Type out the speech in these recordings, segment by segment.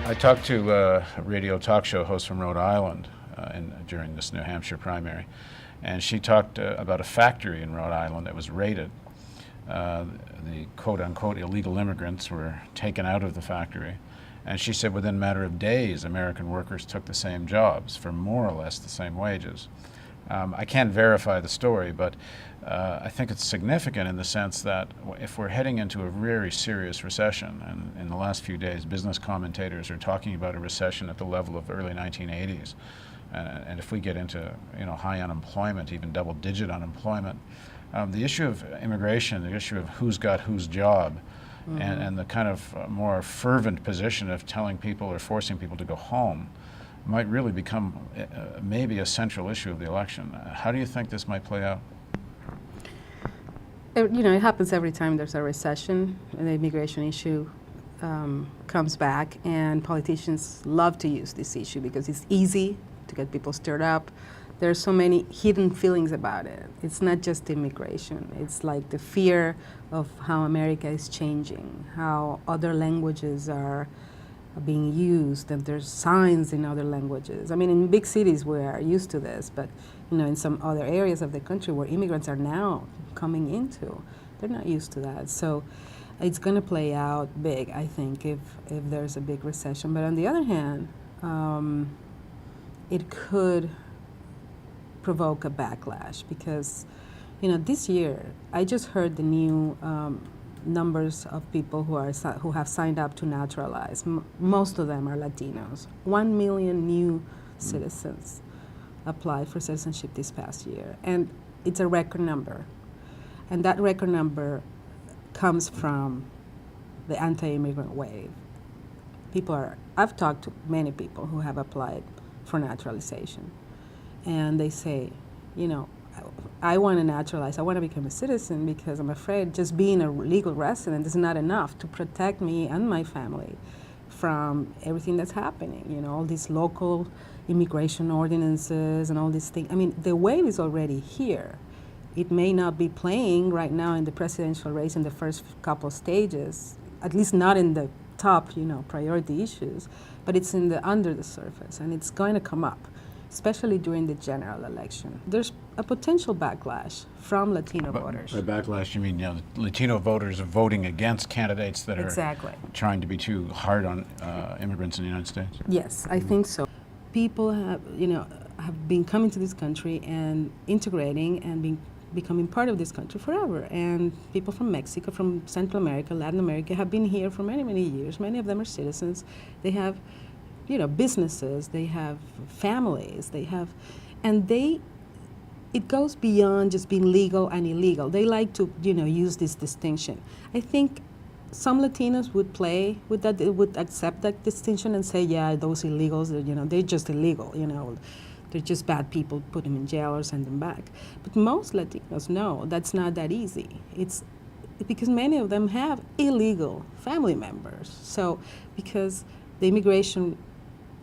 I talked to a radio talk show host from Rhode Island during this New Hampshire primary, and she talked about a factory in Rhode Island that was raided. The quote-unquote illegal immigrants were taken out of the factory, and she said within a matter of days American workers took the same jobs for more or less the same wages. I can't verify the story, but I think it's significant in the sense that if we're heading into a very serious recession, and in the last few days business commentators are talking about a recession at the level of early 1980s, and if we get into high unemployment, even double-digit unemployment, the issue of immigration, the issue of who's got whose job, and the kind of more fervent position of telling people or forcing people to go home might really become maybe a central issue of the election. How do you think this might play out? It happens every time there's a recession, and the immigration issue comes back, and politicians love to use this issue because it's easy to get people stirred up. There's so many hidden feelings about it. It's not just immigration. It's like the fear of how America is changing, how other languages are being used, and there's signs in other languages. I mean, in big cities we are used to this, but in some other areas of the country where immigrants are now coming into, they're not used to that. So it's going to play out big, I think, if there's a big recession. But on the other hand, it could provoke a backlash because, this year I just heard the new numbers of people who have signed up to naturalize. Most of them are Latinos. 1 million new citizens applied for citizenship this past year, and it's a record number. And that record number comes from the anti-immigrant wave. I've talked to many people who have applied for naturalization, and they say, I want to naturalize, I want to become a citizen because I'm afraid just being a legal resident is not enough to protect me and my family from everything that's happening, all these local immigration ordinances and all these things. I mean, the wave is already here. It may not be playing right now in the presidential race in the first couple stages, at least not in the top, priority issues, but it's under the surface, and it's going to come up, especially during the general election. There's a potential backlash from Latino voters. By backlash, you mean Latino voters are voting against candidates that Exactly. are trying to be too hard on immigrants in the United States? Yes, I think so. People have been coming to this country and integrating and becoming part of this country forever. And people from Mexico, from Central America, Latin America have been here for many, many years. Many of them are citizens. They have businesses, they have families, it goes beyond just being legal and illegal. They like to, use this distinction. I think some Latinos would play with that, they would accept that distinction and say, yeah, those illegals, they're just illegal, they're just bad people, put them in jail or send them back. But most Latinos know that's not that easy. It's because many of them have illegal family members. So because the immigration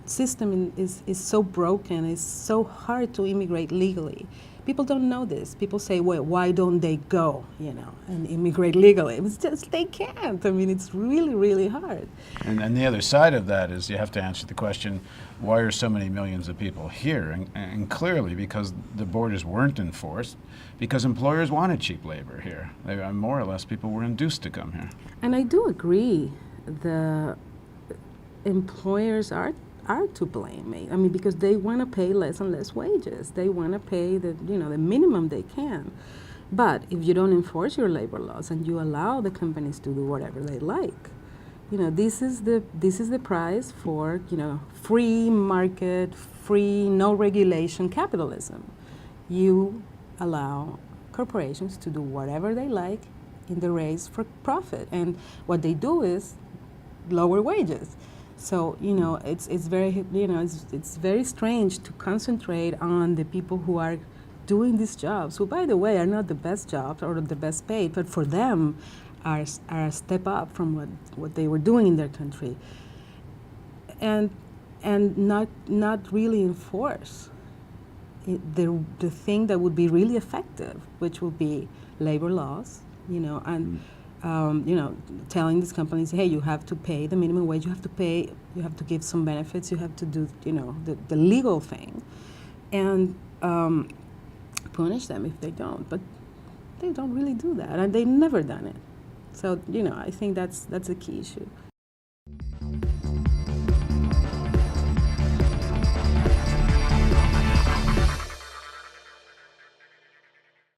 system is so broken, it's so hard to immigrate legally. People don't know this. People say, well, why don't they go, and immigrate legally? It's just they can't. I mean, it's really, really hard. And the other side of that is you have to answer the question, why are so many millions of people here? And clearly because the borders weren't enforced, because employers wanted cheap labor here. More or less people were induced to come here. And I do agree the employers are to blame. I mean, because they want to pay less and less wages. They want to pay the minimum they can. But if you don't enforce your labor laws and you allow the companies to do whatever they like, this is the price for free market, free no regulation capitalism. You allow corporations to do whatever they like in the race for profit, and what they do is lower wages. So it's very strange to concentrate on the people who are doing these jobs, who, by the way, are not the best jobs or the best paid, but for them are a step up from what they were doing in their country, and not really enforce the thing that would be really effective, which would be labor laws, and telling these companies, hey, you have to pay the minimum wage, you have to give some benefits, you have to do, the legal thing, and punish them if they don't. But they don't really do that, and they've never done it. So, I think that's a key issue.